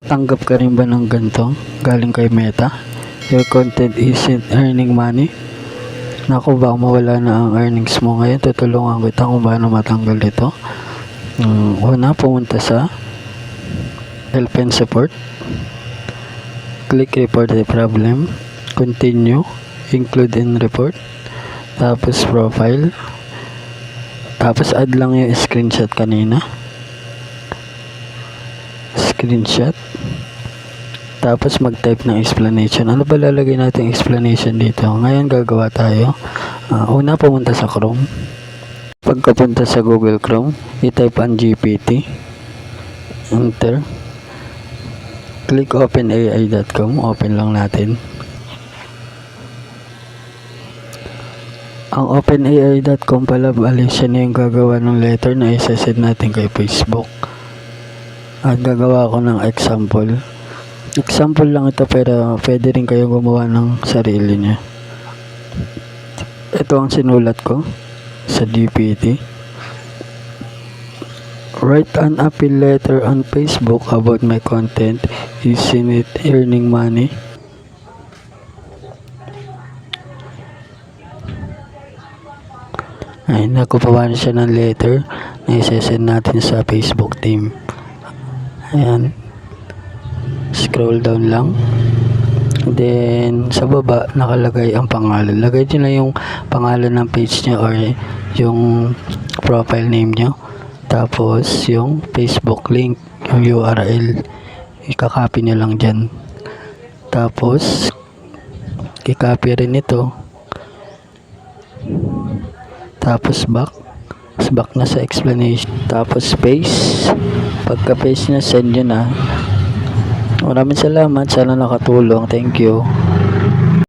Tanggap ka rin ba ng ganito galing kay Meta? Your content isn't earning money? Naku, baka mawala na ang earnings mo ngayon. Tutulungan kita kung paano matanggal ito. Una, pumunta sa help and support. Click report the problem. Continue. Include in report. Tapos profile. Tapos add lang yung screenshot kanina. Screenshot. Tapos mag-type ng explanation. Ano ba lalagay natin explanation dito? Ngayon gagawa tayo. Una, pumunta sa Chrome. Pagkapunta sa Google Chrome, i-type ang GPT. Enter. Click openai.com. Open lang natin. Ang openai.com pala, siya na yung gagawa ng letter na isa-send natin kay Facebook. At gagawa ako ng example. Example lang ito, pero pwede rin kayo gumawa ng sarili niya. Ito ang sinulat ko sa GPT. Write an appeal letter on Facebook about my content. Isn't it earning money? Ay, nakupawa na siya ng letter na isesend natin sa Facebook team. Ayan. Scroll down lang. Then, sa baba, nakalagay ang pangalan. Lagay nyo na yung pangalan ng page nyo or yung profile name nyo. Tapos, yung Facebook link, yung URL. Ikakopy nyo lang dyan. Tapos, i-copy rin ito. Tapos, back. Tapos, back na sa explanation. Tapos, paste. Pagka-paste na, send nyo na. Maraming salamat. Sana nakatulong. Thank you.